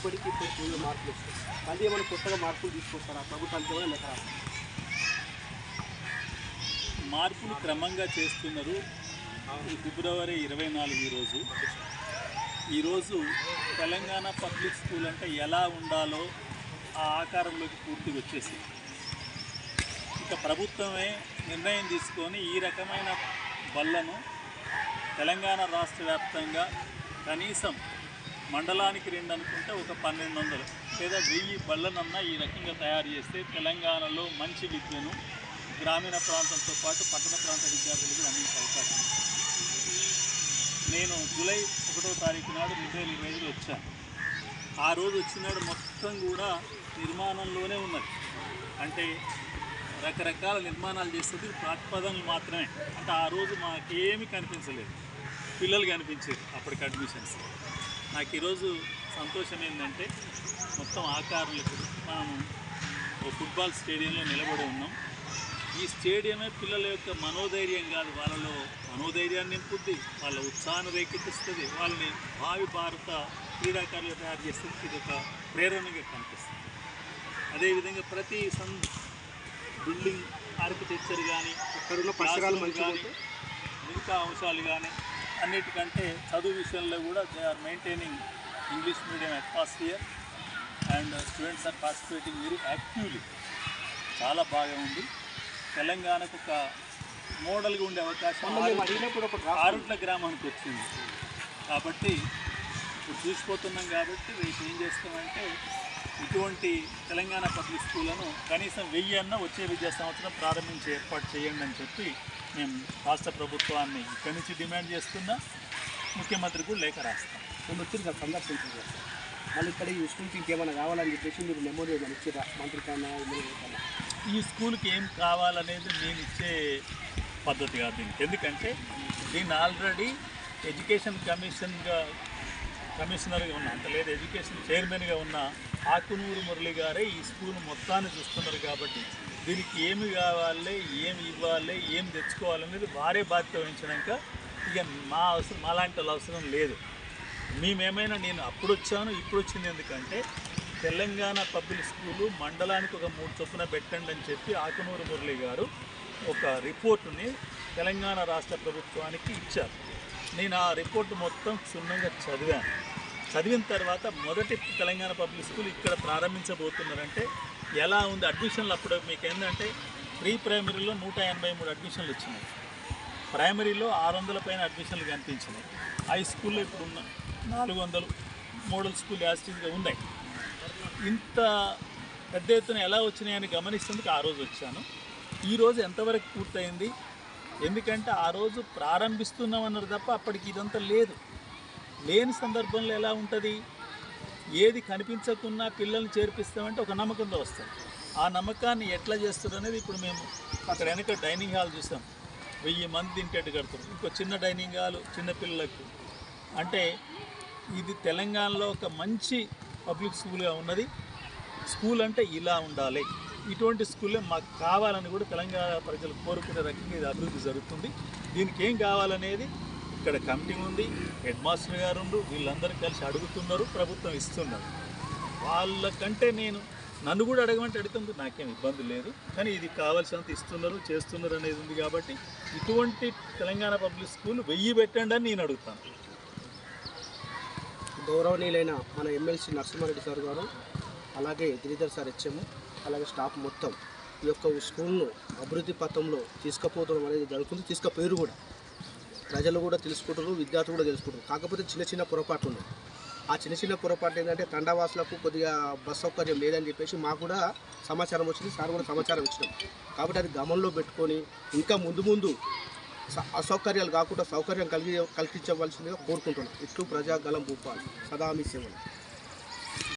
ఇప్పటికీ మార్పులు వస్తాయి. మళ్ళీ ఏమైనా కొత్తగా మార్పులు తీసుకొస్తారా ప్రభుత్వానికి ఏమైనా లెక్క రాస్తారు? మార్పులు క్రమంగా చేస్తున్నారు. ఫిబ్రవరి 24 ఈరోజు తెలంగాణ పబ్లిక్ స్కూల్ అంటే ఎలా ఉండాలో ఆ ఆకారంలోకి పూర్తిగా వచ్చేసి ఇక ప్రభుత్వమే నిర్ణయం తీసుకొని ఈ రకమైన బళ్ళను తెలంగాణ రాష్ట్ర వ్యాప్తంగా కనీసం మండలానికి 2 అనుకుంటే ఒక 1200 లేదా 1000 బళ్ళనన్నా ఈ రకంగా తయారు చేస్తే తెలంగాణలో మంచి విద్యను గ్రామీణ ప్రాంతంతో పాటు పట్టణ ప్రాంత విద్యార్థులకు అందించే అవకాశం ఉంది. నేను జూలై 1వ తారీఖు నాడు 2025 వచ్చాను. ఆ రోజు వచ్చినాడు మొత్తం కూడా నిర్మాణంలోనే ఉన్నది. అంటే రకరకాల నిర్మాణాలు చేస్తుంది ప్రతిపాదనలు మాత్రమే. అంటే ఆ రోజు మాకేమీ కనిపించలేదు, పిల్లలు కనిపించారు అప్పటికి అడ్మిషన్స్. నాకు ఈరోజు సంతోషం ఏంటంటే మొత్తం ఆకారాలకు మనము ఫుట్బాల్ స్టేడియంలో నిలబడి ఉన్నాం. ఈ స్టేడియమే పిల్లల యొక్క మనోధైర్యం కాదు, వాళ్ళలో మనోధైర్యాన్ని నింపుద్ది, వాళ్ళ ఉత్సాహాన్ని రేకెత్తిస్తుంది, వాళ్ళని భావి భారత క్రీడాకారులు తయారు చేస్తుంది. ఇది ఒక ప్రేరణగా కనిపిస్తుంది. అదేవిధంగా ప్రతి బిల్డింగ్ ఆర్కిటెక్చర్ కానీ అక్కడున్న పరిసరాలు కానీ మిగతా అంశాలు కానీ అన్నిటికంటే చదువు విషయంలో కూడా they are maintaining English medium atmosphere and students are participating very actively. చాలా బాగా ఉంది. తెలంగాణకు ఒక మోడల్గా ఉండే అవకాశం ఆరుట్ల గ్రామానికి వచ్చింది. కాబట్టి ఇప్పుడు చూసిపోతున్నాం. కాబట్టి రేపు ఏం చేస్తామంటే ఇటువంటి తెలంగాణ పబ్లిక్ స్కూళ్లను కనీసం 1000 అన్న వచ్చే విద్యా సంవత్సరం ప్రారంభించి ఏర్పాటు చేయండి అని చెప్పి మేము రాష్ట్ర ప్రభుత్వాన్ని ఇక్కడి నుంచి డిమాండ్ చేస్తున్నా. ముఖ్యమంత్రికి కూడా లేఖ రాస్తాం. నేను వచ్చింది కదా సందర్శించారు. మళ్ళీ ఇక్కడ ఈ స్కూల్కి ఇంకేమైనా కావాలని చెప్పేసి మీరు మెమోరీ ఇచ్చారా మంత్రి కన్నా? ఈ స్కూల్కి ఏం కావాలనేది నేను ఇచ్చే పద్ధతి కాదు దీనికి. ఎందుకంటే దీన్ని ఆల్రెడీ ఎడ్యుకేషన్ కమిషనర్గా ఉన్న, అంత లేదు ఎడ్యుకేషన్ చైర్మన్గా ఉన్న ఆకునూరు మురళి గారే ఈ స్కూల్ మొత్తాన్ని చూస్తున్నారు. కాబట్టి దీనికి ఏమి కావాలి, ఏమి ఇవ్వాలి, ఏం తెచ్చుకోవాలనేది వారే బాధ్యత వహించినాక ఇక మాలాంటి అవసరం లేదు. మేమేమైనా నేను అప్పుడు వచ్చాను ఇప్పుడు వచ్చింది ఎందుకంటే తెలంగాణ పబ్లిక్ స్కూలు మండలానికి ఒక 3 చొప్పున పెట్టండి అని చెప్పి ఆకునూరు మురళి గారు ఒక రిపోర్టుని తెలంగాణ రాష్ట్ర ప్రభుత్వానికి ఇచ్చారు. నేను ఆ రిపోర్టు మొత్తం క్షుణ్ణంగా చదివిన తర్వాత మొదటి తెలంగాణ పబ్లిక్ స్కూల్ ఇక్కడ ప్రారంభించబోతున్నారంటే ఎలా ఉంది అడ్మిషన్లు. అప్పుడు మీకు ఏంటంటే ప్రీ ప్రైమరీలో 183 అడ్మిషన్లు వచ్చినాయి, ప్రైమరీలో 600 పైన అడ్మిషన్లు కనిపించినాయి, హై స్కూల్లో ఇప్పుడు ఉన్న 400 మోడల్ స్కూల్ యాజిటీస్గా ఉన్నాయి. ఇంత పెద్ద ఎత్తున ఎలా వచ్చినాయని గమనిస్తేందుకు ఆ రోజు వచ్చాను. ఈరోజు ఎంతవరకు పూర్తయింది? ఎందుకంటే ఆ రోజు ప్రారంభిస్తున్నామన్నారు తప్ప అప్పటికి ఇదంతా లేదు. లేని సందర్భంలో ఎలా ఉంటుంది? ఏది కనిపించకున్నా పిల్లల్ని చేర్పిస్తామంటే ఒక నమ్మకంతో వస్తారు. ఆ నమ్మకాన్ని ఎట్లా చేస్తారు అనేది ఇప్పుడు మేము అక్కడ వెనక డైనింగ్ హాల్ చూసాం, 1000 మంది తింటేట్టు కడుతున్నారు. ఇంకో చిన్న డైనింగ్ హాల్ చిన్నపిల్లలకు. అంటే ఇది తెలంగాణలో ఒక మంచి పబ్లిక్ స్కూల్గా ఉన్నది. స్కూల్ అంటే ఇలా ఉండాలి, ఇటువంటి స్కూల్లే మాకు కావాలని కూడా తెలంగాణ ప్రజలు కోరుకునే రకంగా ఇది అభివృద్ధి జరుగుతుంది. దీనికి ఏం కావాలనేది ఇక్కడ కమిటీ ఉంది, హెడ్ మాస్టర్ గారు ఉండు, వీళ్ళందరూ కలిసి అడుగుతున్నారు, ప్రభుత్వం ఇస్తున్నారు. వాళ్ళకంటే నన్ను కూడా అడగమంటే అడుగుతుంది, నాకేం ఇబ్బంది లేదు. కానీ ఇది కావాల్సినంత ఇస్తున్నారు, చేస్తున్నారు అనేది ఉంది. కాబట్టి ఇటువంటి తెలంగాణ పబ్లిక్ స్కూల్ 1000 పెట్టండి అని నేను అడుగుతాను. గౌరవనీయులైన మన ఎమ్మెల్సీ నరసింహారెడ్డి సార్ గారు, అలాగే గిరిధర్ సార్ హెచ్ఎం, అలాగే స్టాఫ్ మొత్తం ఈ యొక్క స్కూల్ను అభివృద్ధి పథంలో తీసుకుపోవడం అనేది జరుగుతుంది. తీసుకుపోయారు కూడా, ప్రజలు కూడా తెలుసుకుంటారు, విద్యార్థులు కూడా తెలుసుకుంటారు. కాకపోతే చిన్న పొరపాట్లు ఉన్నాయి. ఆ చిన్న పొరపాటు ఏంటంటే తండావాసులకు కొద్దిగా బస్ సౌకర్యం లేదని చెప్పేసి మాకు కూడా సమాచారం వచ్చింది, సార్ కూడా సమాచారం ఇచ్చినాం. కాబట్టి అది గమనంలో పెట్టుకొని ఇంకా ముందు అసౌకర్యాలు కాకుండా సౌకర్యం కల్పించవలసిందిగా కోరుకుంటున్నాం. ఇట్లు ప్రజాగలం భూపాల్, సదా మీ సేవలు.